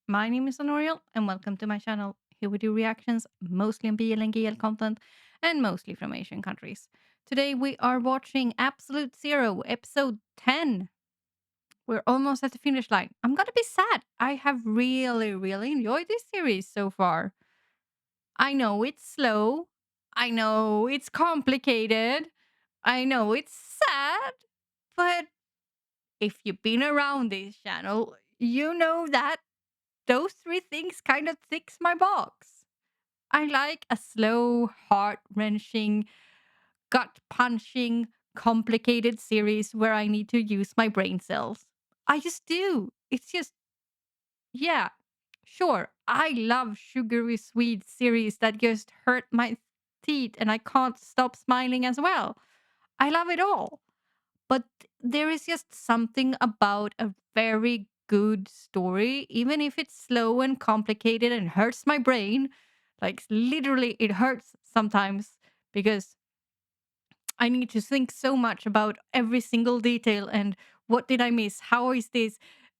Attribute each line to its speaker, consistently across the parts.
Speaker 1: My name is Anoriell, and welcome to my channel. Here we do reactions, mostly on BL and GL content, and mostly from Asian countries. Today we are watching Absolute Zero, episode 10. We're almost at the finish line. I'm gonna be sad. I have really enjoyed this series so far. I know it's slow. I know it's complicated. I know it's sad. But if you've been around this channel, you know that those three things kind of ticks my box. I like a slow, heart wrenching, gut punching, complicated series where I need to use my brain cells. I just do. It's just, yeah, sure. I love sugary sweet series that just hurt my teeth and I can't stop smiling as well. I love it all. But there is just something about a very good story, even if it's slow and complicated and hurts my brain. Like, literally, it hurts sometimes because I need to think so much about every single detail and what did I miss? How is this?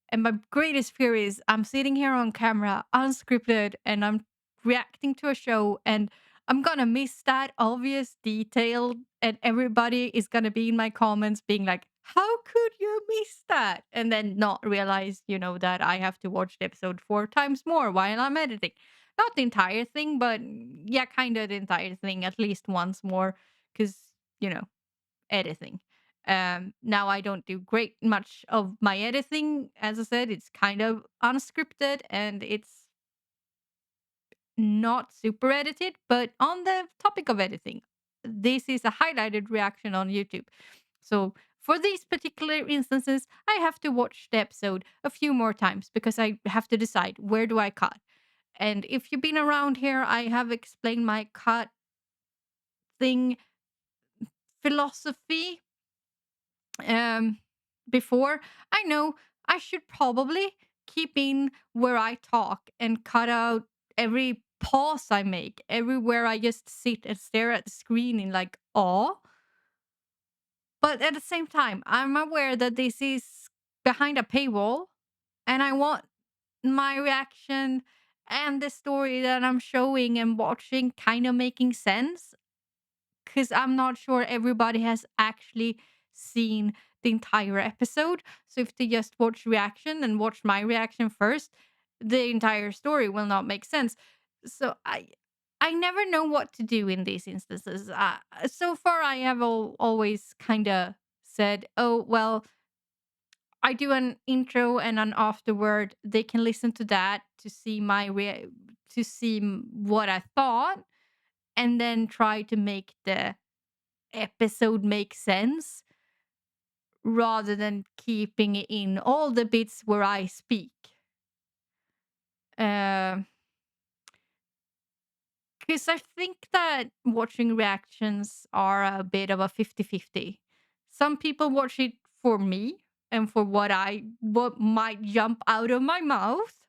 Speaker 1: And my greatest fear is I'm sitting here on camera, unscripted, and I'm reacting to a show, and I'm gonna miss that obvious detail. And everybody is gonna be in my comments being like, how could you miss that? And then not realize, that I have to watch the episode 4 times more while I'm editing. Not the entire thing, but yeah, kind of the entire thing at least once more. Because, you know, editing. Now I don't do great much of my editing. As I said, it's kind of unscripted and it's not super edited. But on the topic of editing, this is a highlighted reaction on YouTube. So for these particular instances, I have to watch the episode a few more times because I have to decide where do I cut. And if you've been around here, I have explained my cut thing philosophy um before. I know I should probably keep in where I talk and cut out every pause I make, everywhere I just sit and stare at the screen in like awe. But at the same time, I'm aware that this is behind a paywall and I want my reaction and the story that I'm showing and watching kind of making sense because I'm not sure everybody has actually seen the entire episode. So if they just watch reaction and watch my reaction first, the entire story will not make sense. So I never know what to do in these instances. So far, I have always kind of said, "Oh well, I do an intro and an afterword. They can listen to that to see to see what I thought, and then try to make the episode make sense rather than keeping in all the bits where I speak. Because I think that watching reactions are a bit of a 50-50. Some people watch it for me and for what might jump out of my mouth.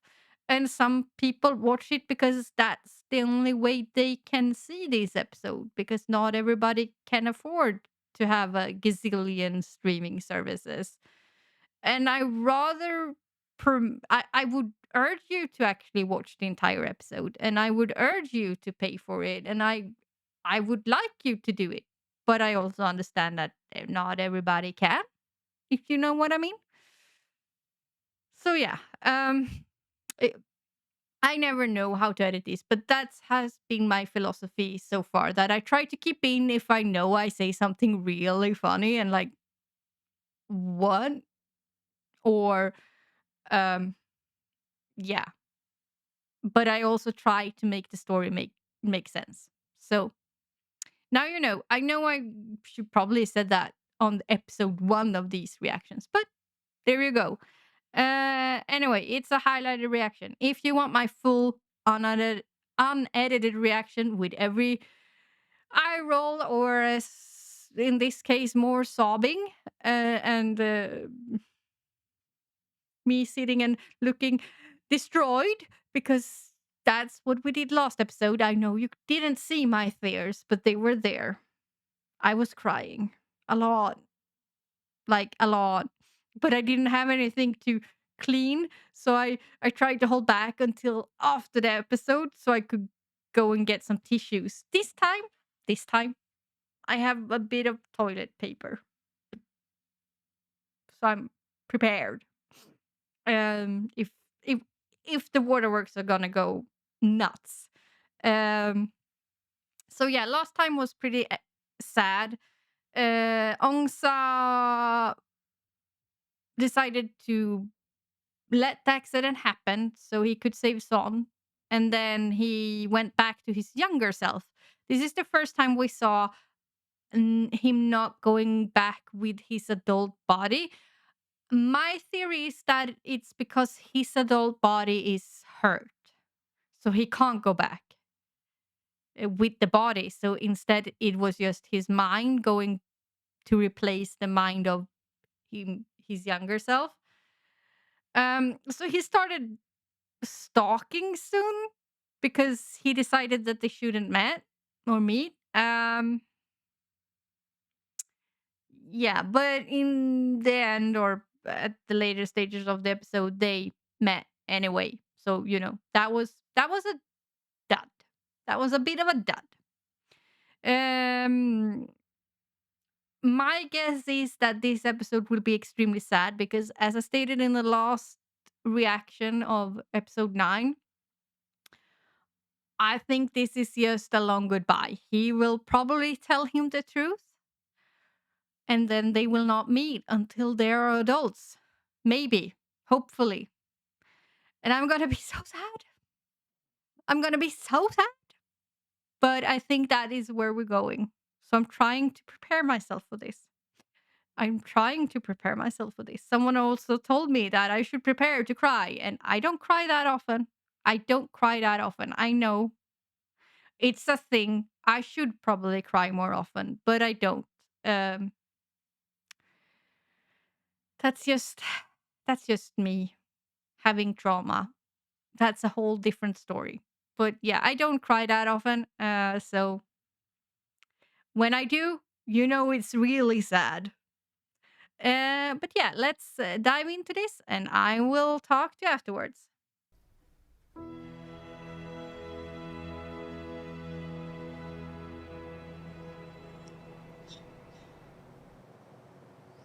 Speaker 1: And some people watch it because that's the only way they can see this episode because not everybody can afford to have a gazillion streaming services. And I would urge you to actually watch the entire episode and I would urge you to pay for it and I would like you to do it. But I also understand that not everybody can, if you know what I mean. So yeah, it, I never know how to edit this, but that has been my philosophy so far that I try to keep in if I know I say something really funny and like what or um yeah, but I also try to make the story make sense. So now you know. I know I should probably said that on episode 1 of these reactions, but there you go. Anyway, it's a highlighted reaction. If you want my full unedited reaction with every eye roll or in this case more sobbing and me sitting and looking destroyed because that's what we did last episode. I know you didn't see my tears, but they were there. I was crying a lot, like a lot, but I didn't have anything to clean. So I tried to hold back until after the episode so I could go and get some tissues. This time, I have a bit of toilet paper, so I'm prepared. If if if the waterworks are gonna go nuts. Um, so yeah, last time was pretty sad. Ongsa decided to let the accident happen so he could save Son, and then he went back to his younger self. This is the first time we saw him not going back with his adult body. My theory is that it's because his adult body is hurt, so he can't go back with the body. So instead, it was just his mind going to replace the mind of his younger self. So he started stalking soon because he decided that they shouldn't meet. Yeah, but in the end or at the later stages of the episode, they met anyway. So that was a dud. That was a bit of a dud. Um, my guess is that this episode will be extremely sad because, as I stated in the last reaction of episode 9, I think this is just a long goodbye. He will probably tell him the truth, and then they will not meet until they are adults. Maybe, hopefully. And I'm gonna be so sad. I'm gonna be so sad. But I think that is where we're going. So I'm trying to prepare myself for this. Someone also told me that I should prepare to cry, and I don't cry that often. I know it's a thing. I should probably cry more often, but I don't. Um, that's just me having trauma. That's a whole different story. But yeah, I don't cry that often. So when I do, it's really sad. But yeah, let's dive into this, and I will talk to you afterwards.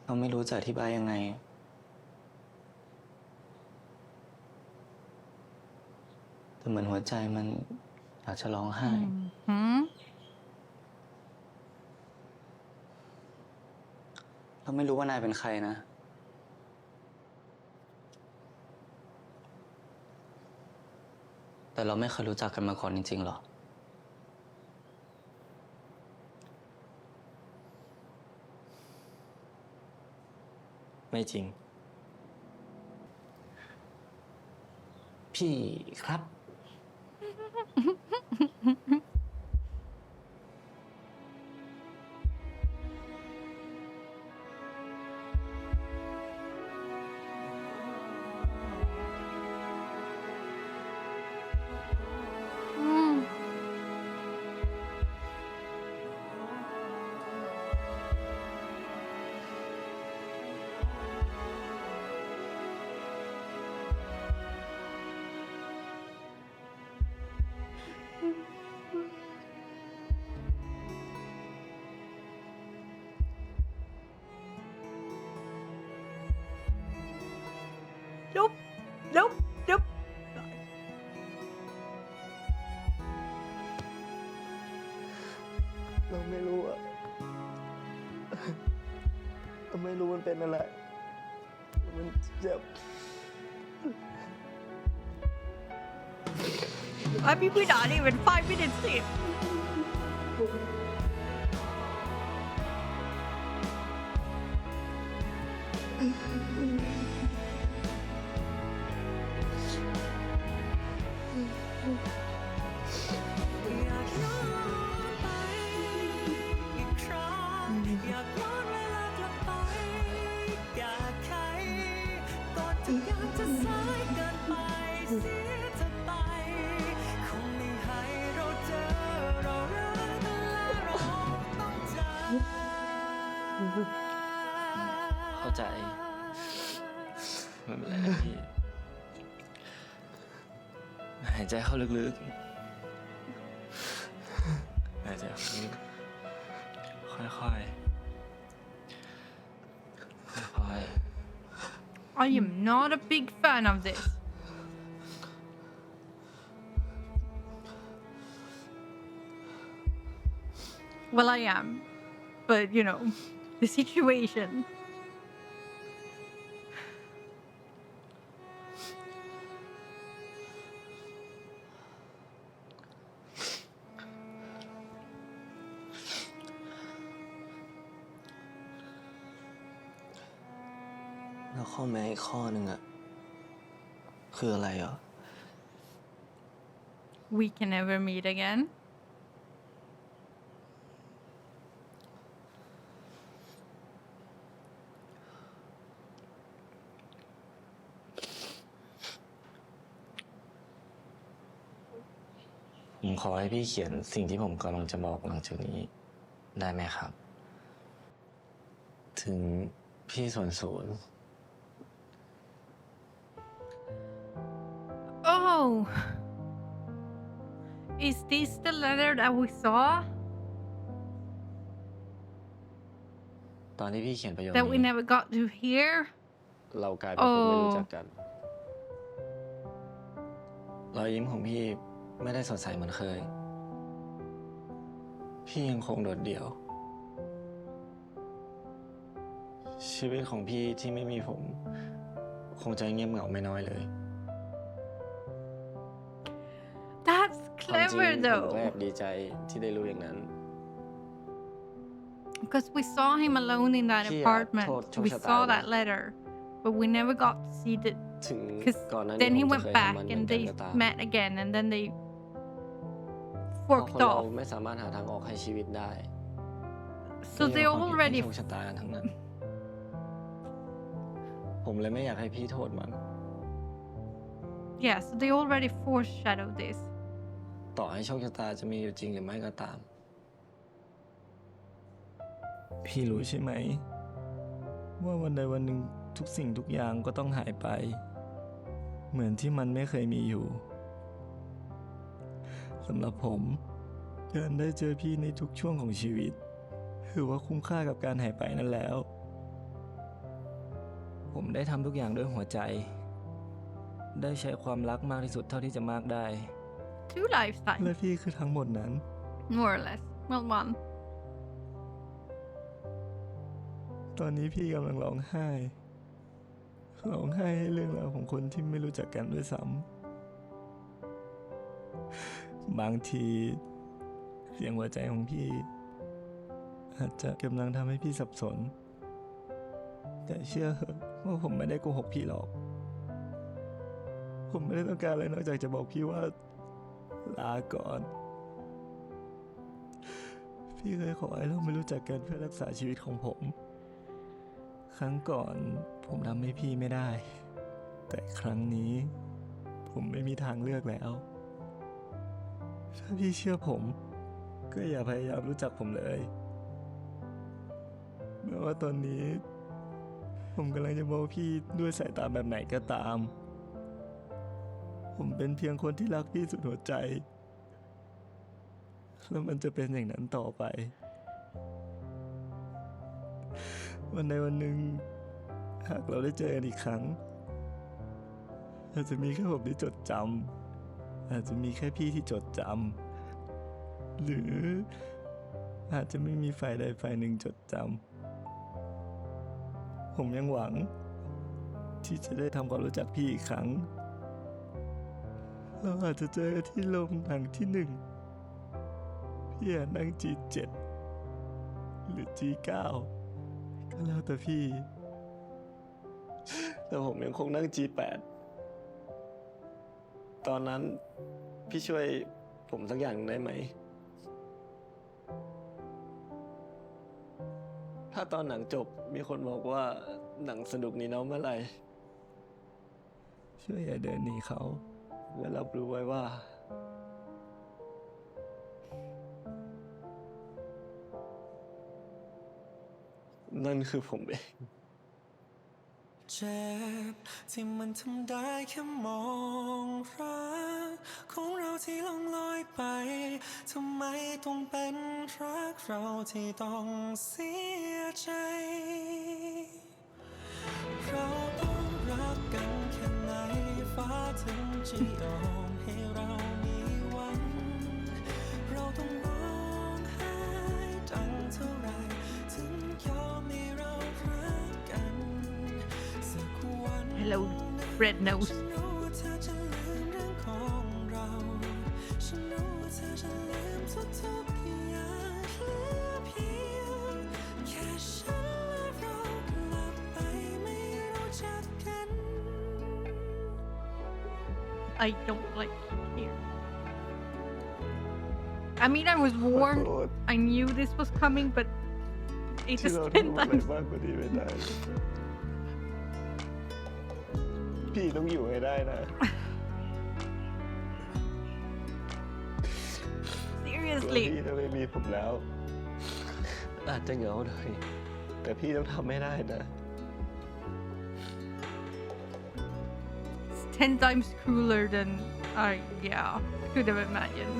Speaker 2: เราไม่รู้จะอธิบายยังไงแต่เหมือนหัวใจมันอยากจะร้องไห้ เราไม่รู้ว่านายเป็นใครนะแต่เราไม่เคยรู้จักกันมาก่อนจริงๆหรอไม่จริงพี่ครับ
Speaker 1: Nope. Nope. Nope.
Speaker 2: เราไม่รู้อะเราไม่รู้มันเป็นอะไรมันเจ็บ
Speaker 1: I mean, we're not even 5 minutes in.
Speaker 3: ไม่เป็นไรนะพี่หายใจเข้าลึกๆหายใจเข้าลึกค่อยๆ
Speaker 1: I am not a big fan of this. Well, I am, but you know, the situation.
Speaker 2: แล้วข้อแม้อีกข้อหนึ่งอะคืออะไรเหรอ
Speaker 1: We can never meet again.
Speaker 3: ผมขอให้พี่เขียนสิ่งที่ผมกำลังจะบอกหลังจากนี้ได้ไหมครับ ถึงพี่ส่วนศูนย์
Speaker 1: Oh, is this the letter that we saw
Speaker 3: ตอนที่พี่เขียนประโยค
Speaker 1: that we
Speaker 3: นี้
Speaker 1: never got to hear?
Speaker 3: เรากลายเป็นคนไม่รู้จัก
Speaker 1: Oh,
Speaker 3: กัน รอยยิ้มของพี่ไม่ได้สดใสเหมือนเคย พี่ยังคงโดดเดี่ยว ชีวิตของพี่ที่ไม่มีผม คงจะเงียบเหงาไม่น้อยเลย
Speaker 1: that's
Speaker 3: ความจริง
Speaker 1: clever
Speaker 3: ผมก็แอ
Speaker 1: though.
Speaker 3: บดีใจที่ได้รู้อย่างนั้น
Speaker 1: Because we saw him alone in that
Speaker 3: พี่
Speaker 1: apartment.
Speaker 3: โทษโชค
Speaker 1: We
Speaker 3: ชะตา
Speaker 1: saw
Speaker 3: เลย
Speaker 1: that letter, but we never got to see the.
Speaker 3: ถึง
Speaker 1: Because
Speaker 3: ก่อนหน้านี้
Speaker 1: then
Speaker 3: ผ
Speaker 1: he
Speaker 3: มจะ
Speaker 1: went
Speaker 3: เคย
Speaker 1: back
Speaker 3: ทำมันเหมือ
Speaker 1: and
Speaker 3: นกัน
Speaker 1: they
Speaker 3: ก็ตาม
Speaker 1: met again, and then they
Speaker 3: เพราะ
Speaker 1: forked
Speaker 3: คนเรา
Speaker 1: off.
Speaker 3: ไม่สามารถหาทางออกให้ชีวิตได้
Speaker 1: So
Speaker 3: พี่
Speaker 1: they
Speaker 3: โยนความผิดให้
Speaker 1: already.
Speaker 3: โชคชะตากันทั้งนั้น ผมเลยไม่อยากให้พี่โทษมัน
Speaker 1: Yeah, so they already foreshadowed this.
Speaker 3: ต่อให้โชคชะตาจะมีอยู่จริงหรือไม่ก็ตาม พี่รู้ใช่ไหม ว่าวันใดวันหนึ่งทุกสิ่งทุกอย่างก็ต้องหายไป เหมือนที่มันไม่เคยมีอยู่สำหรับผมการได้เจอพี่ในทุกช่วงของชีวิตถือว่าคุ้มค่ากับการหายไปนั่นแล้ว ผมได้ทำทุกอย่างด้วยหัวใจ ได้ใช้ความรักมากที่สุดเท่าที่จะมากได้
Speaker 1: 2 lifetimes,
Speaker 3: และพี่คือทั้งหมดนั้น
Speaker 1: more or less. Well, one.
Speaker 3: ตอนนี้พี่กำลังร้องไห้ให้เรื่องราวของคนที่ไม่รู้จักกันด้วยซ้ำบางทีเสียงหัวใจของพี่อาจจะกำลังทำให้พี่สับสน แต่เชื่อเถอะว่าผมไม่ได้โกหกพี่หรอก ผมไม่ได้ต้องการอะไรนอกจากจะบอกพี่ว่าลาก่อน พี่เคยขอให้เราไม่รู้จักกันเพื่อรักษาชีวิตของผม ครั้งก่อนผมทำให้พี่ไม่ได้ แต่ครั้งนี้ผมไม่มีทางเลือกแล้ว ถ้าพี่เชื่อผมก็อย่าพยายามรู้จักผมเลยแม้ว่าตอนนี้ผมกำลังจะมองพี่ด้วยสายตาแบบไหนก็ตาม ผมเป็นเพียงคนที่รักพี่สุดหัวใจ แล้วมันจะเป็นอย่างนั้นต่อไป วันใดวันหนึ่งหากเราได้เจอกันอีกครั้งอาจจะมีแค่ผมที่จดจำอาจจะมีแค่พี่ที่จดจำหรืออาจจะไม่มีฝ่ายใดฝ่ายหนึ่งจดจำผมยังหวังที่จะได้ทำความรู้จักพี่อีกครั้งเราอาจจะเจอกันที่โรงหนังที่ 1พี่อาจนั่ง G7 หรือ G9 ก็แล้วแต่พี่ แต่ผมยังคงนั่ง G8 ตอนนั้นพี่ช่วยผมสักอย่างได้ไหม ถ้าตอนหนังจบมีคนบอกว่าหนังสนุกนี่เนาะเมื่อไหร่ ช่วยอย่าเดินหนีเขา และรับรู้ไว้ว่า นั่นคือผมเอง
Speaker 2: เจ็บที่มันทำได้แค่มองรักของเราที่ล่องลอยไปทำไมต้องเป็นรักเราที่ต้องเสียใจเราต้องรักกันแค่ไหนฟ้าถึงจะยอมให้เรามีวันเราต้องร้องไห้ดังเท่าไรถึงยอมให้เรารักกันสักวัน
Speaker 1: Hello, red nose.
Speaker 2: ฉันรู้ว่าเธอจะลืมเรื่องของเราฉันรู้ว่าเธอจะลืมทุกๆอย่างเหลือเพียงแค่ฉันและเรากลับไปไม่รู้จักกัน
Speaker 1: I don't like it here. I mean, I was warned. I knew this was coming, but it
Speaker 3: ที่
Speaker 1: just
Speaker 3: เรา
Speaker 1: 10
Speaker 3: ทำอะไร
Speaker 1: times.
Speaker 3: มากกว่านี้ไม่ได้ พี่ต้องอยู่ให้ได้นะ
Speaker 1: Seriously.
Speaker 3: พี่จะไม่มีผมแล้ว อาจจะเหงาหน่อยแต่พี่ต้องทำให้ได้นะ
Speaker 1: It's 10 times cooler than I, yeah, could have imagined.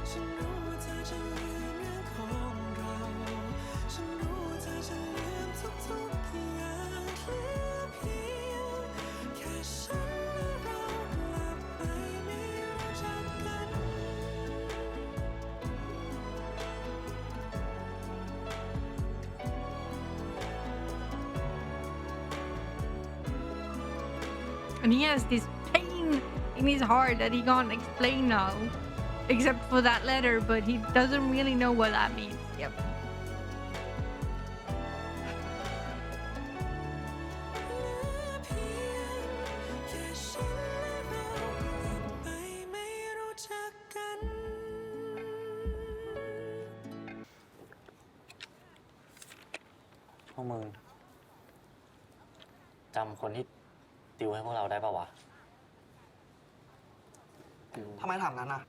Speaker 2: ฉันรู้ว่าเธอจะลืมเรื่องของเราฉันรู้ว่าเธอจะลืมทุกๆอย่างเหลือเพียงแค่ฉันและเรากลับไปไม่รู้จักกัน
Speaker 1: And he has this pain in his heart that he can't explain now. Except for that letter, but he doesn't really know what that means. Yep.
Speaker 2: เพียงแค่ฉันและเรากลับไปไม่รู้จักกัน
Speaker 4: พวกมึงจำคนที่ติวให้พวกเราได้ปะวะ
Speaker 5: ทำไมถามนั้นน่ะ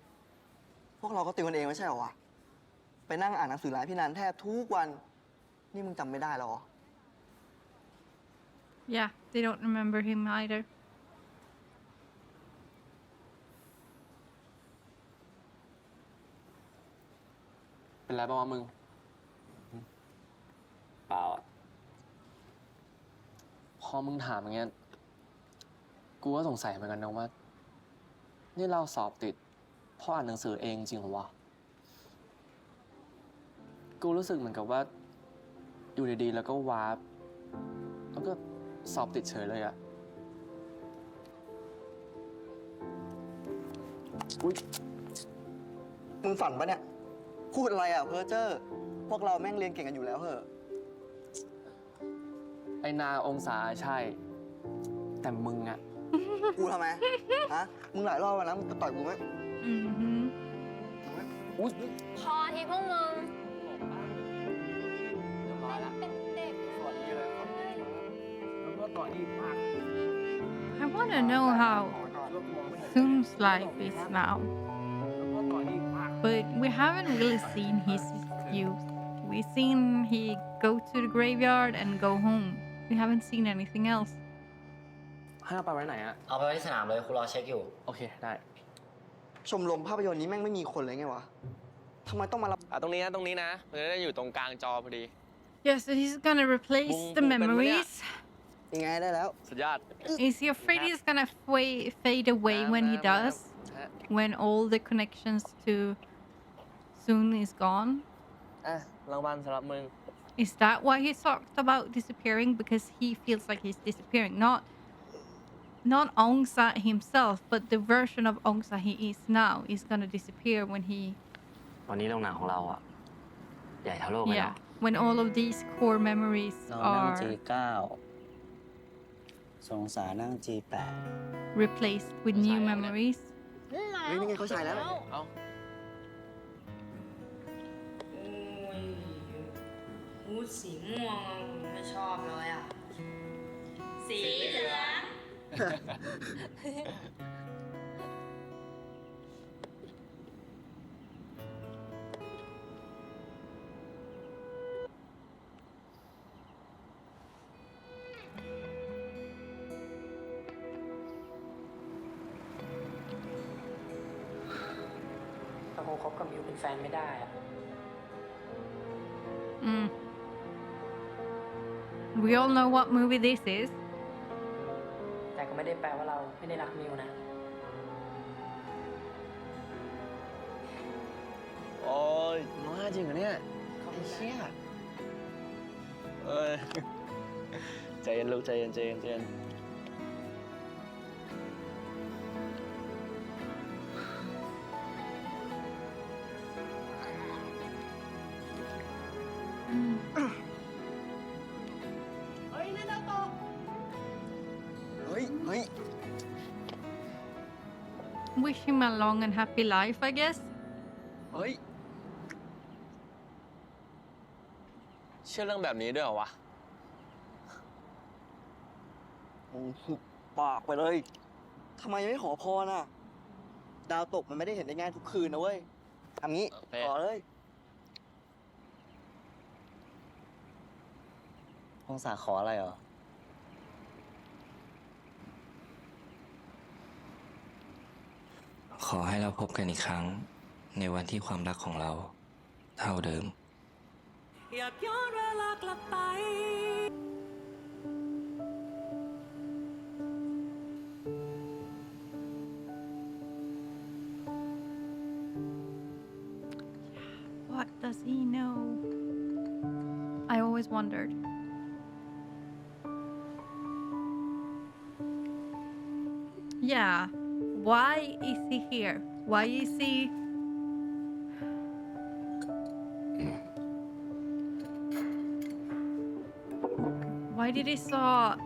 Speaker 5: พวกเราก็ติวกันเองไม่ใช่เหรอวะ ไปนั่งอ่านหนังสือร้านพี่นันแทบทุกวัน นี่มึงจำไม่ได้แล้วเหรอ
Speaker 1: Yeah, they don't remember him either.
Speaker 6: เป็นไรบ้างวะมึง
Speaker 4: เปล่าอะ
Speaker 6: พอมึงถามอย่างเงี้ย กูก็สงสัยเหมือนกันนะว่า นี่เราสอบติดเพราะอ่านหนังสือเองจริงเหรอวะ กูรู้สึกเหมือนกับว่า อยู่ดีๆแล้วก็วาร์ปแล้วก็สอบติดเฉยเลยอะอุ๊ย
Speaker 5: มึงฝันปะเนี่ย พูดอะไรอ่ะเพ้อเจ้อ พวกเราแม่งเรียนเก่งกันอยู่แล้วเหอะ
Speaker 6: ไอนาองศาใช่ แต่มึงอะ
Speaker 5: กูทำไม ฮะ มึงหลายรอบแล้วนะมึงจะต่อยกูไหม
Speaker 1: Mm-hmm.
Speaker 6: อุ๊ย
Speaker 7: พอทีพวกมึง
Speaker 6: เรียบร้อยละ
Speaker 7: เป็นเด็ก
Speaker 6: สวัสดีเลยแล้วก็ต่ออีกมาก
Speaker 1: I want to know how Zoom's life is now. But we haven't really seen his youth. We've seen he go to the graveyard and go home. We haven't seen anything else.
Speaker 6: ให้เอาไปไว้ไหนอะ
Speaker 4: เอาไปไว้ที่สนามเลยครูรอเช็คอยู่
Speaker 6: โอเค ได้
Speaker 5: ชมรมภาพยนตร์นี้แม่งไม่มีคนเลยไงวะ ทำไมต้องมารับ
Speaker 8: ตรงนี้นะมันจะได้อยู่ตรงกลางจอพอดี
Speaker 1: Yes, so he's gonna replace
Speaker 8: Boom,
Speaker 1: the
Speaker 8: boom, boom,
Speaker 1: memories.
Speaker 5: ยังไงได้แล้ว
Speaker 8: สุดยอด
Speaker 1: Is he afraid he's gonna fade away when he does? When all the connections to Zoom is gone?
Speaker 8: อ่ะรางวัลสำหรับมึง
Speaker 1: Is that why he talked about disappearing? Because he feels like he's disappearing. Not Ongsa himself, but the version of Ongsa he is now is gonna disappear when he
Speaker 4: วันนี้โรงหนังของเราอะใหญ่เท่าโลกเลย
Speaker 1: yeah
Speaker 4: เนาะ
Speaker 1: when all of these core memories
Speaker 4: เรานั่ง
Speaker 1: are
Speaker 4: G9 สงสารนั่ง G8
Speaker 1: replaced with new memories.
Speaker 5: เฮ้ยนี่ไงเขาฉายแล้ว
Speaker 8: เอ้า
Speaker 7: หูสีม่วงไม่ชอบเลยอ่ะ สีเหลือง
Speaker 1: I
Speaker 9: มิวเป็นแฟนไม่ได้อะ
Speaker 1: We all know what movie this is.
Speaker 9: แต่ก็ไม่ได้แปลว่าเราไม่ได้รักมิวนะ
Speaker 8: โอ้ยน้อยจริงเหรอเนี่ยไอ้เชี่ยเอ้ย ใจเย็นลูกใจเย็นใจเย็นใจเย็น
Speaker 5: เฮ้ย เฮ้ย
Speaker 1: Wish him a long and happy life, I guess.
Speaker 5: เฮ้ย
Speaker 8: เชื่อเรื่องแบบนี้ด้วยเหรอวะ
Speaker 5: หุบปากไปเลย ทำไมไม่ขอพรน่ะ ดาวตกมันไม่ได้เห็นได้ง่ายทุกคืนนะเว้ยทำงี้
Speaker 8: โอเค
Speaker 5: ขอเลย
Speaker 4: องศาขออะไรเหรอ ขอให้เราพบกันอีกครั้ง ในวันที่ความรักของเราเท่าเดิม
Speaker 2: อยากย้อนเวลากลับไป
Speaker 1: What does he know? I always wondered. Yeah. Why is he here? Why is he... Why did he saw...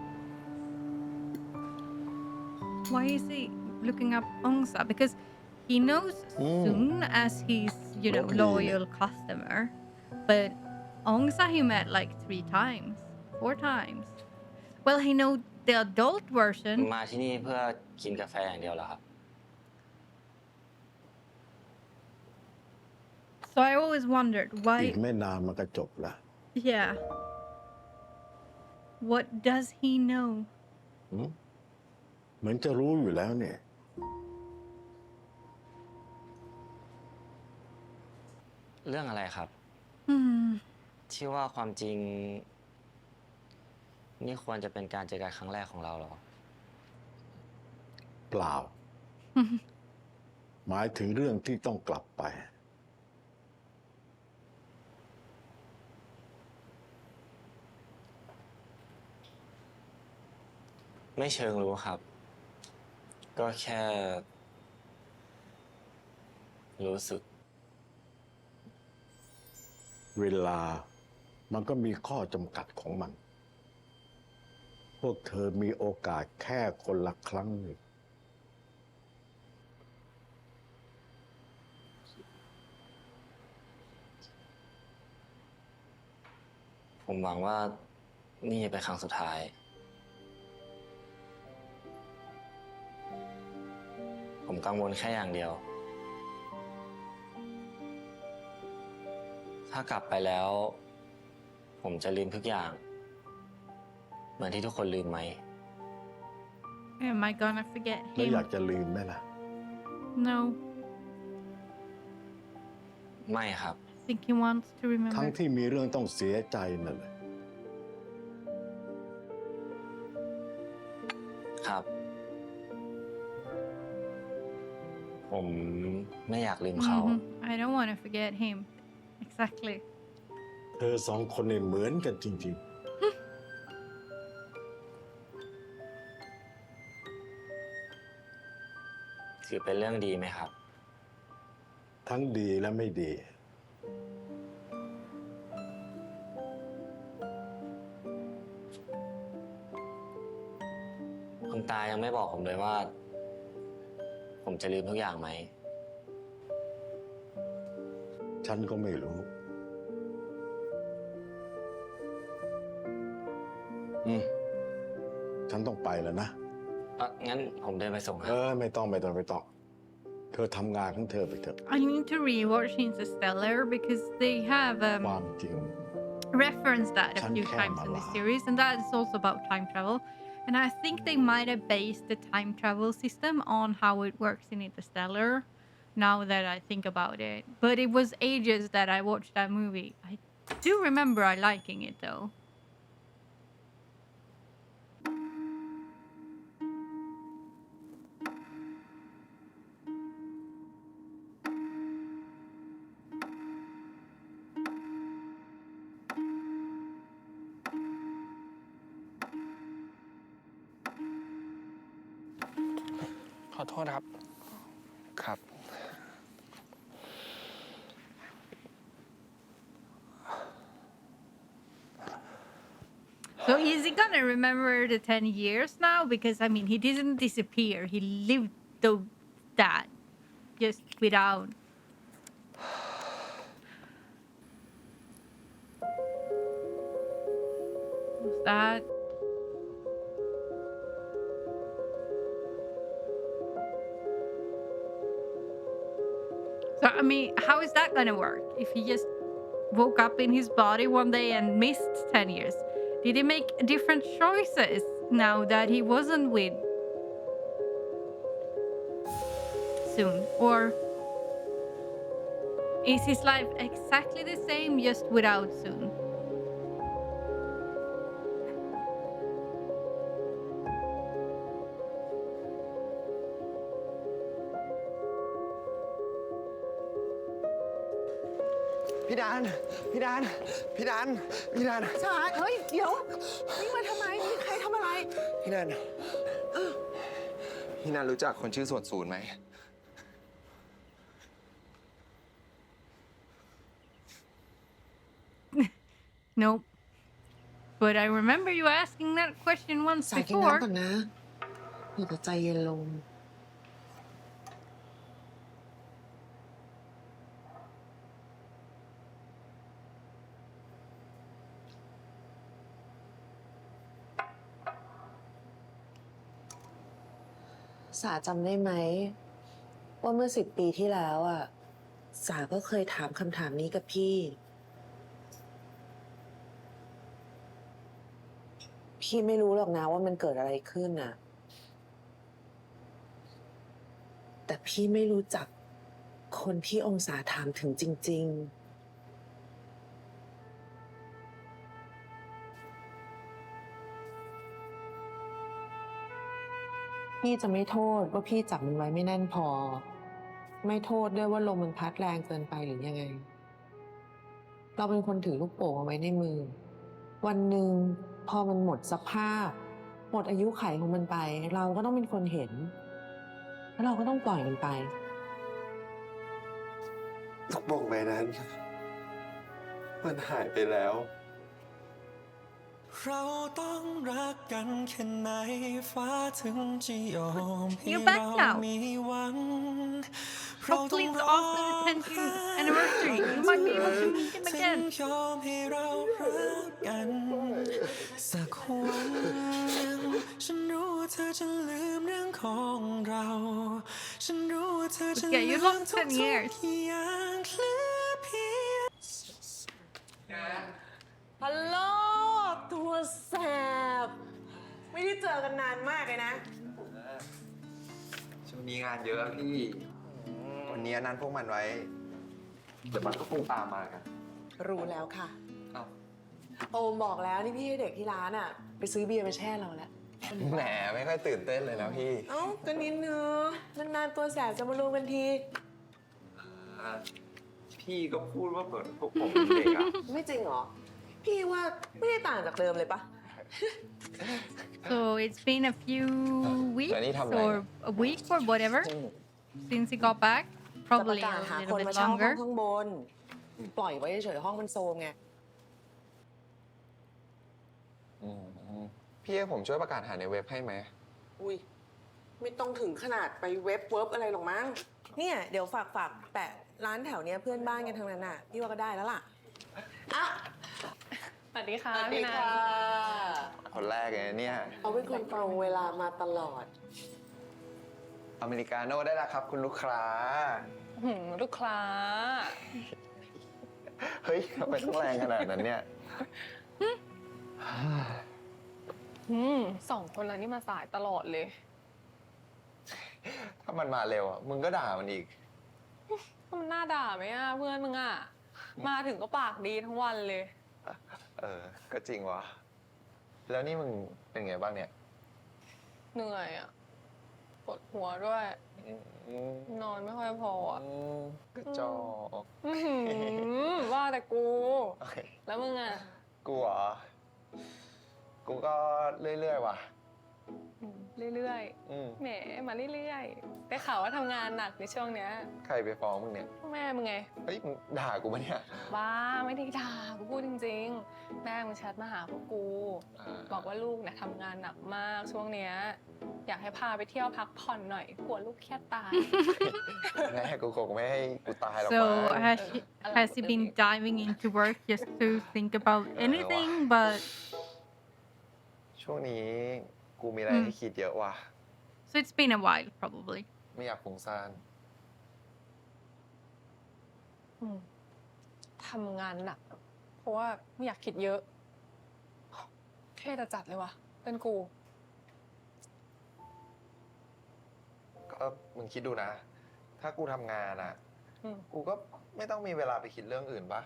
Speaker 1: Why is he looking up Ongsa? Because he knows Sun as his, loyal customer. But Ongsa he met like 3 times, 4 times. Well, he know the adult version.
Speaker 4: มาที่นี่เพื่อกินกาแฟอย่างเดียวเหรอครับ
Speaker 1: So I always wondered
Speaker 10: อี
Speaker 1: why.
Speaker 10: กไม่นานมันก็จบละ
Speaker 1: Yeah. What does he know?
Speaker 10: เหมือนจะรู้อยู่แล้วเนี่ย
Speaker 4: เรื่องอะไรครับ
Speaker 1: Hmm.
Speaker 4: ที่ว่าความจริง นี่ควรจะเป็นการเจอกันครั้งแรกของเราเหรอ
Speaker 10: เปล่า หมายถึงเรื่องที่ต้องกลับไป
Speaker 4: ไม่เชิงรู้ครับ ก็แค่ รู้สึก
Speaker 10: เวลามันก็มีข้อจำกัดของมัน พวกเธอมีโอกาสแค่คนละครั้งหนึ่ง
Speaker 4: ผมหวังว่านี่จะเป็นครั้งสุดท้าย ผมกังวลแค่อย่างเดียว ถ้ากลับไปแล้ว ผมจะลืมทุกอย่าง เหมือนที่ทุกคนลืมไหม
Speaker 1: Am I gonna forget
Speaker 10: แล้วอยาก
Speaker 1: him?
Speaker 10: จะลืมไหมล่ะ
Speaker 1: No.
Speaker 4: ไม่ครับ
Speaker 1: Think he wants to
Speaker 10: ทั้ง
Speaker 1: remember.
Speaker 10: ที่มีเรื่องต้องเสียใจนั่นแหละ
Speaker 4: ครับ ผมไม่อยากลืมเขา
Speaker 1: I don't want to forget him. Exactly.
Speaker 10: เธอสองคนเนี่ยเหมือนกันจริง
Speaker 4: ถือเป็นเรื่องดีไหมครับ
Speaker 10: ๆ ทั้งดีและไม่ดี
Speaker 4: คุณตายังไม่บอกผมเลยว่า ผมจะลืมทุกอย่างไหม
Speaker 10: ฉันก็ไม่รู้ ฉันต้องไปแล้วนะ
Speaker 4: งั้นผมเดินไปส่งครั
Speaker 10: ไม่ต้อง เธอทำงานของเธอไปเถอะ
Speaker 1: I need to rewatch Interstellar because they have
Speaker 10: ความจริง
Speaker 1: referenced that a few times in the series, and that is also about time travel. And I think they might have based the time travel system on how it works in Interstellar. now that I think about it. But it was ages that I watched that movie. I do remember I liking it though.
Speaker 6: ขอโทษครับ ครับ
Speaker 1: So is he gonna remember the 10 years now? Because I mean, he didn't disappear. He lived that just without. What's that? So I mean, how is that gonna work if he just woke up in his body one day and missed 10 years? Did he make different choices now that he wasn't with soon? Or is his life exactly the same just without soon?
Speaker 8: พี่ดาน พี่ดาน พี่ดาน พี่ดาน
Speaker 11: ชาเฮ้ย เดี๋ยว นี่มาทำไม นี่ใครทำอะไร
Speaker 8: พี่ดาน พี่ดานรู้จักคนชื่อส่วนศูนย์ไหม
Speaker 1: Nope. But I remember you asking that question once
Speaker 11: สายกิน
Speaker 1: before.
Speaker 11: น้ำก่อนนะเดี๋ยวจะใจเย็นลง สาจำได้ไหม ว่าเมื่อ10 ปีที่แล้วอ่ะ สาก็เคยถามคำถามนี้กับพี่ พี่ไม่รู้หรอกนะว่ามันเกิดอะไรขึ้นน่ะ แต่พี่ไม่รู้จักคนที่องศาถามถึงจริง ๆ พี่จะไม่โทษว่าพี่จับมันไว้ไม่แน่นพอ ไม่โทษด้วยว่าลมมันพัดแรงเกินไปหรือยังไง เราเป็นคนถือลูกโป่งเอาไว้ในมือ วันหนึ่งพอมันหมดสภาพ หมดอายุไขของมันไป เราก็ต้องเป็นคนเห็น แล้วเราก็ต้องปล่อยมันไป
Speaker 8: ลูกโป่งใบนั้น มันหายไปแล้ว
Speaker 2: เราต้องรักกันแค่ไหนฟ้าถึงจะยอมให้
Speaker 1: You're
Speaker 2: เรา
Speaker 1: back now.
Speaker 2: มีหวัง
Speaker 1: Hopefully it's after the 10th anniversary. You might be able to meet him
Speaker 2: ถึง
Speaker 1: again.
Speaker 2: ยอมให้เรารักกันสักวันหนึ่งฉันรู้ว่าเธอจะลืมเรื่องของเราฉันรู้ว่าเธอจะ
Speaker 1: Yeah,
Speaker 2: ลื
Speaker 1: you
Speaker 2: ม
Speaker 1: lost
Speaker 2: ทุก
Speaker 1: 10 years.
Speaker 2: ๆอย่างเหลือเพียง
Speaker 11: ฮัลโหล ตัวแสบ ไม่ได้เจอกันนานมากเลยนะ
Speaker 8: ช่วงนี้งานเยอะพี่ วันนี้นัดพวกมันไว้ เดี๋ยวมันก็คงตามมากัน
Speaker 11: รู้แล้วค่ะ
Speaker 8: เอ้า
Speaker 11: โอมบอกแล้วนี่พี่ให้เด็กที่ร้านอ่ะ ไปซื้อเบียร์มาแช่เราแล้ว
Speaker 8: แหมไม่ค่อยตื่นเต้นเลยนะพี่
Speaker 11: เอ้าก็นิดนึงนานๆตัวแสบจะมารวมกันที
Speaker 8: พี่ก็พูดว่าเหมือนพวกผมเป็นเด็กอะ
Speaker 11: ไม่จริงเหรอ พี่ว่าไม่ได้ต่างจากเดิมเลยปะ
Speaker 1: So it's been a few weeks or a week or whatever since he got back.
Speaker 11: จะประ
Speaker 1: Probably
Speaker 11: กาศ
Speaker 1: a
Speaker 11: หา
Speaker 1: little
Speaker 11: คน
Speaker 1: bit
Speaker 11: มาเช่าห้อง
Speaker 1: longer.
Speaker 11: ข้างบน ปล่อยไว้เฉยๆห้องมันโซมไง
Speaker 8: พี่ให้ผมช่วยประกาศหาในเว็บให้ไหม
Speaker 11: อุ้ยไม่ต้องถึงขนาดไปเว็บอะไรหรอกมั้ง เนี่ยเดี๋ยวฝากแปะร้านแถวเนี้ยเพื่อนบ้านกันทั้งนั้นน่ะ พี่ว่าก็ได้แล้วล่ะอ่ะ
Speaker 9: สวัสดีค่ะ
Speaker 11: สวัสดี
Speaker 9: พี่นาย
Speaker 11: ค่ะ
Speaker 8: คนแรกเลยนะเนี่ย
Speaker 11: เขาเป็นคนตรงเวลามาตลอด
Speaker 8: อเมริกาโน่ได้แล้วครับคุณลูกค้า
Speaker 9: ลูกค้า
Speaker 8: เฮ้ยทำไมต้องแรงขนาดนั้นเนี่ย
Speaker 9: 2 คนแล้วนี่มาสายตลอดเลย
Speaker 8: ถ้ามันมาเร็วอ่ะ มึงก็ด่ามันอีก
Speaker 12: มันน่าด่าไหมอ่ะเพื่อนมึงอ่ะ มาถึงก็ปากดีทั้งวันเลย
Speaker 6: ก็จริงวะ แล้วนี่มึงเป็นไงบ้างเนี่ย
Speaker 12: เหนื่อยอ่ะปวดหัวด้วย นอนไม่ค่อยพออ่ะ
Speaker 6: กระจอก
Speaker 12: ว่าแต่กู แล้วมึงอ่ะ
Speaker 6: กูเหรอ กูก็เรื่อยๆว่ะ
Speaker 12: เรื่อยๆแหมมาเรื่อยๆได้ข่าวว่าทำงานหนักในช่วงเนี้ย
Speaker 6: ใครไปฟ้องมึงเนี่ย
Speaker 12: แม่มึงไง
Speaker 6: เฮ้ยมึงด่ากูปะเนี่ย
Speaker 12: บ้าไม่ได้ด่ากูพูดจริงๆ แม่มึงแชทมาหาพวกกู บอกว่าลูกเนี่ยทำงานหนักมากช่วงเนี้ยอยากให้พาไปเที่ยวพักผ่อนหน่อยกลัวลูกเครียดตาย
Speaker 6: แม่กูคงไม่ให้กูตายหรอก
Speaker 1: So
Speaker 6: มั้ง
Speaker 1: has he been diving into work just to think about anything but
Speaker 6: ช่วงนี้กูมีอะไรให้คิดเยอะว่ะ
Speaker 1: so it's been a while probably
Speaker 6: ไม่อยากฟุ้งซ่าน
Speaker 12: ทำงานหนัก เพราะว่าไม่อยากคิดเยอะเครียดจัดเลยว่ะเป็นกู
Speaker 6: ก็มึงคิดดูนะ ถ้ากูทำงานอ่ะ กูก็ไม่ต้องมีเวลาไปคิดเรื่องอื่นปะ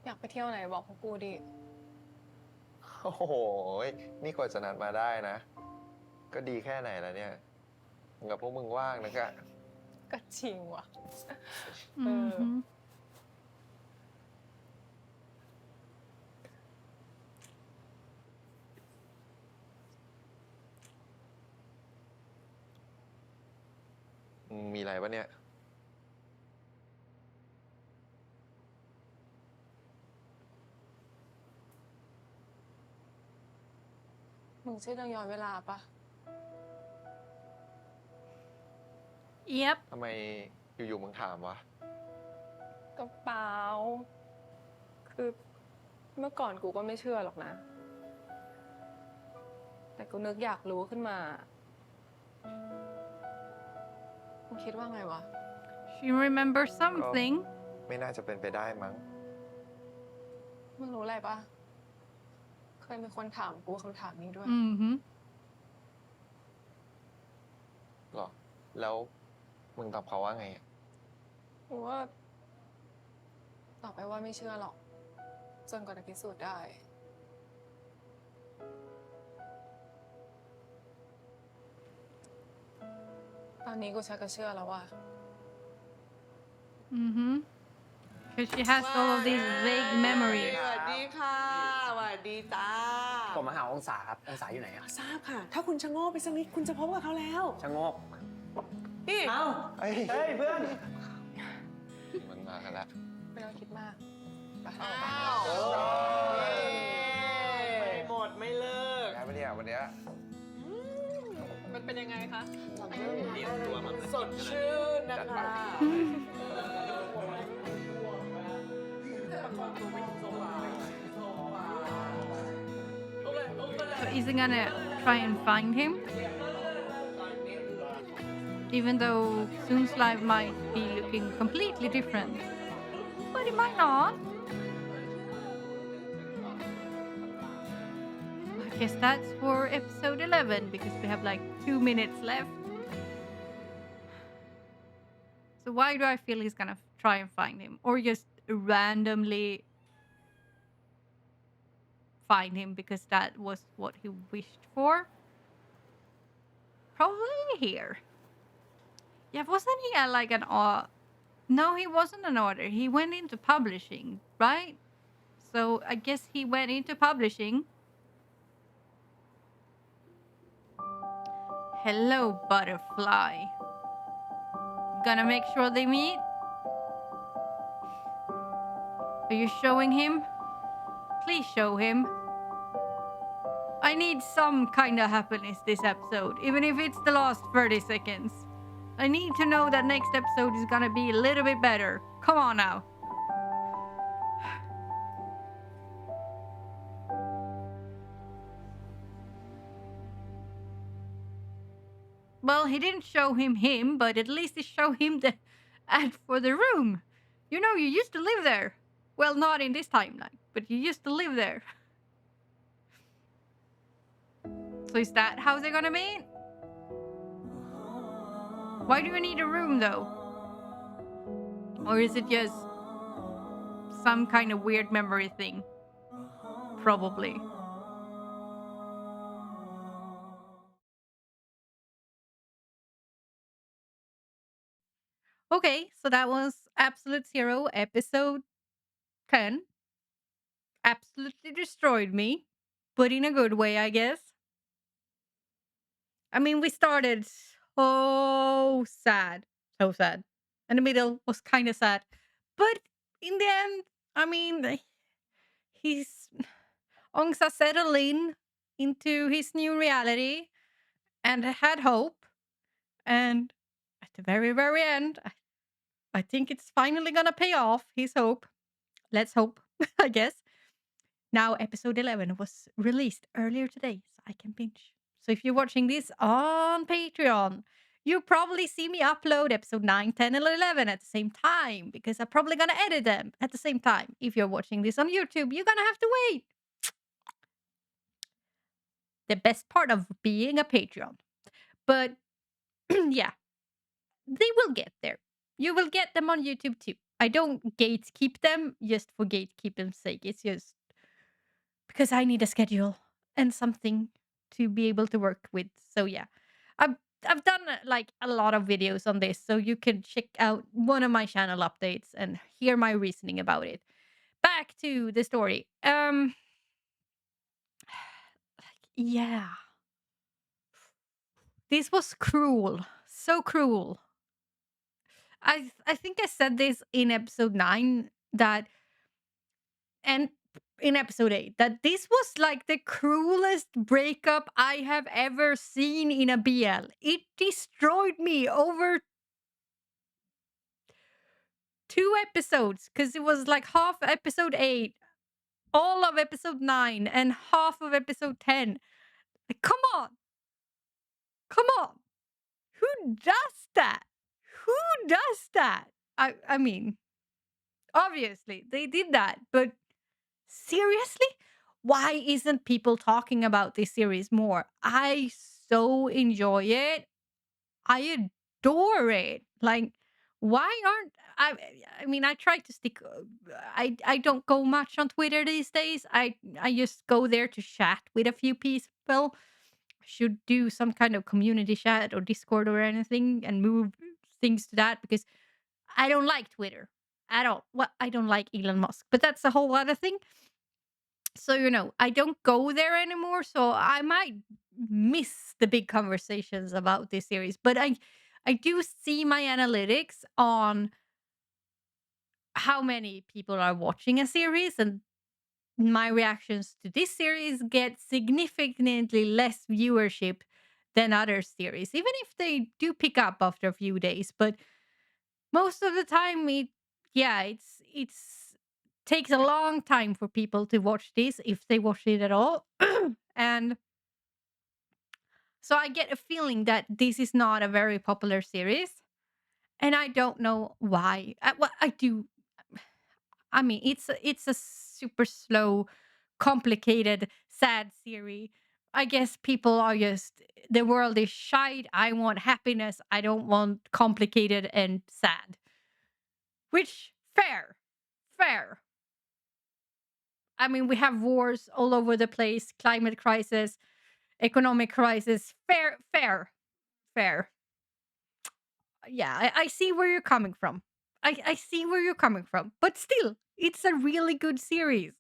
Speaker 12: อยากไปเที่ยวไหนบอกพวกกูดิ
Speaker 6: โอ้โห นี่กว่าจะนัดมาได้นะ ก็ดีแค่ไหนแล้วเนี่ยมึงกับพวกมึงว่างนะกะ
Speaker 12: ก็จริงว่ะ
Speaker 1: Mhm.
Speaker 6: มีอะไรปะเนี่ย
Speaker 12: มึงใช่เรื่องย้อนเวลาปะ
Speaker 1: Yep
Speaker 6: ทำไมอยู่ๆมึงถามวะ
Speaker 12: ก็เปล่า คือเมื่อก่อนกูก็ไม่เชื่อหรอกนะ แต่กูนึกอยากรู้ขึ้นมา มึงคิดว่าไงวะ
Speaker 1: she remembers something
Speaker 6: ไม่น่าจะเป็นไปได้มั้ง
Speaker 12: มึงรู้อะไรปะเคยมีคนถามกูคำถามนี้ด้วย
Speaker 1: Mhm.
Speaker 6: หรอ แล้วมึงตอบเขาว่าไงอะ
Speaker 12: กูว่าตอบไปว่าไม่เชื่อหรอก จนกว่าจะพิสูจน์ได้ ตอนนี้กูชักจะเชื่อแล้วว่า
Speaker 1: Mhm. Because she has all of these vague memories.
Speaker 11: สวัสดีค่ะสวัสดีจ้า
Speaker 9: ผมมาหาองศาครับ องศาอยู่ไหนอะ
Speaker 11: ทราบค่ะ ถ้าคุณชะโงกไปสักนิดคุณจะพบกับเขาแล้ว
Speaker 9: ชะโงก
Speaker 11: พี่
Speaker 9: เอ้า
Speaker 6: เฮ้ย
Speaker 9: เฮ้ยเพื่อน
Speaker 6: มันมากันแล้ว
Speaker 12: ไม่ต้องคิดมาก ไป
Speaker 11: ไม่หมดไม่เลิก
Speaker 6: ย้ายไปเนี่ยวันเนี้ย
Speaker 12: มันเป็นยังไงคะ
Speaker 11: สดชื่นนะคะ
Speaker 1: So is he gonna try and find him? Even though Soon's life might be looking completely different. But it might not. I guess that's for episode 11 because we have like 2 minutes left. So why do I feel he's gonna try and find him? Or just randomly find him because that was what he wished for? Probably here. Yeah, wasn't he like an no, he wasn't an author. He went into publishing, right? So I guess he went into publishing. Hello, butterfly. Gonna make sure they meet? Are you showing him? Please show him. I need some kind of happiness this episode, even if it's the last 30 seconds. I need to know that next episode is gonna be a little bit better. Come on now. Well, he didn't show him, but at least he showed him the ad for the room. You know, you used to live there. Well, not in this timeline, but you used to live there. So is that how they're gonna meet? Why do you need a room though? Or is it just some kind of weird memory thing? Probably. Okay, so that was Absolute Zero, episode 10. Absolutely destroyed me, but in a good way, I guess. I mean, we started so sad. So sad. And the middle was kind of sad. But in the end, I mean, he's Ongsa settled into his new reality and had hope. And at the very, very end, I think it's finally gonna pay off his hope. Let's hope, I guess. Now, episode 11 was released earlier today, so I can binge. So if you're watching this on Patreon, you probably see me upload episode 9, 10, and 11 at the same time because I'm probably gonna edit them at the same time. If you're watching this on YouTube, you're gonna have to wait. The best part of being a Patreon. But yeah, they will get there. You will get them on YouTube too. I don't gatekeep them just for gatekeeping's sake. It's just because I need a schedule and something to be able to work with. So yeah, I've I've done like a lot of videos on this, so you can check out one of my channel updates and hear my reasoning about it. Back to the story. Yeah, this was cruel, so cruel. I think I said this in episode 9 that and in episode 8 that this was like the cruelest breakup I have ever seen in a BL. It destroyed me over 2 episodes because it was like half episode 8, all of episode 9, and half of episode 10. Like, come on. Come on. Who does that? Who does that? I mean, obviously they did that, but seriously? Why isn't people talking about this series more? I so enjoy it. I adore it. Like, why aren't I mean, I try to stick I don't go much on Twitter these days. I just go there to chat with a few people. Should do some kind of community chat or Discord or anything and move things to that because I don't like Twitter at all. Well, I don't like Elon Musk, but that's a whole other thing. So, I don't go there anymore. So I might miss the big conversations about this series. But I do see my analytics on how many people are watching a series, and my reactions to this series get significantly less viewership than other series, even if they do pick up after a few days. But most of the time it's takes a long time for people to watch this if they watch it at all. And so I get a feeling that this is not a very popular series, and I don't know why. Well, I do. I mean, it's a super slow, complicated, sad series. I guess people are just the world is shite. I want happiness. I don't want complicated and sad. Which fair. I mean, we have wars all over the place, climate crisis, economic crisis. Fair. Yeah, I see where you're coming from. I see where you're coming from. But still, it's a really good series.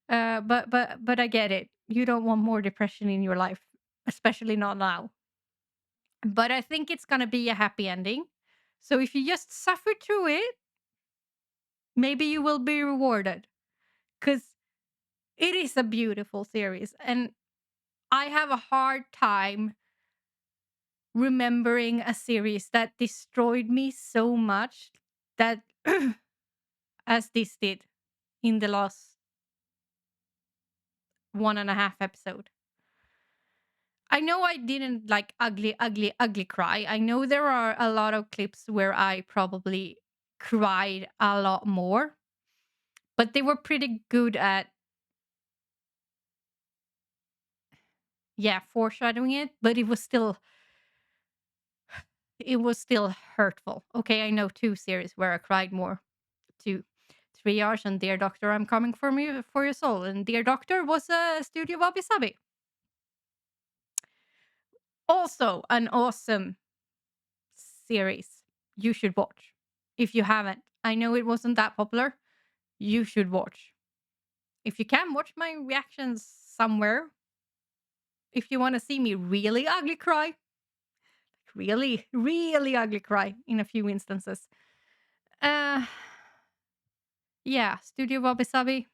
Speaker 1: But I get it. You don't want more depression in your life, especially not now. But I think it's gonna be a happy ending. So if you just suffer through it, maybe you will be rewarded. Because it is a beautiful series, and I have a hard time remembering a series that destroyed me so much that as this did in the last 1.5 episode. I know I didn't like ugly cry. I know there are a lot of clips where I probably cried a lot more, but they were pretty good at foreshadowing it, but it was still hurtful. Okay, I know 2 series where I cried more. 2. Triage and Dear Doctor, I'm Coming for Your Soul. And Dear Doctor was a Studio Wabi Sabi. Also an awesome series you should watch. If you haven't, I know it wasn't that popular. You should watch. If you can, watch my reactions somewhere. If you want to see me really ugly cry, really, really ugly cry in a few instances. Yeah, Studio Wabi Sabi,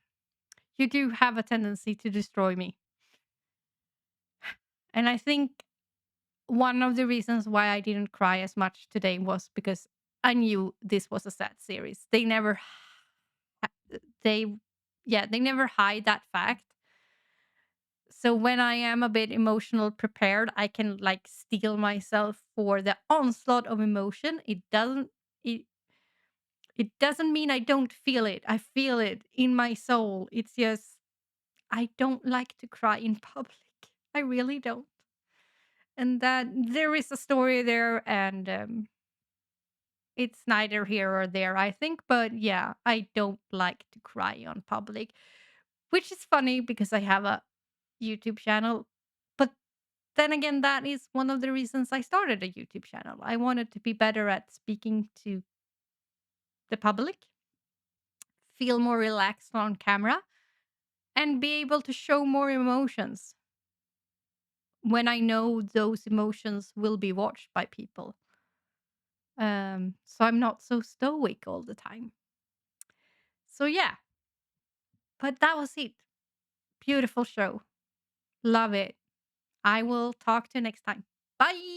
Speaker 1: you do have a tendency to destroy me. And I think one of the reasons why I didn't cry as much today was because I knew this was a sad series. They never they never hide that fact. So when I am a bit emotional prepared, I can like steel myself for the onslaught of emotion. It it doesn't mean I don't feel it. I feel it in my soul. It's just I don't like to cry in public. I really don't. And that there is a story there, and it's neither here or there, I think. But yeah, I don't like to cry on public, which is funny because I have a YouTube channel. But then again, that is one of the reasons I started a YouTube channel. I wanted to be better at speaking to the public, feel more relaxed on camera, and be able to show more emotions when I know those emotions will be watched by people. So I'm not so stoic all the time. So yeah, but that was it. Beautiful show. Love it. I will talk to you next time. Bye.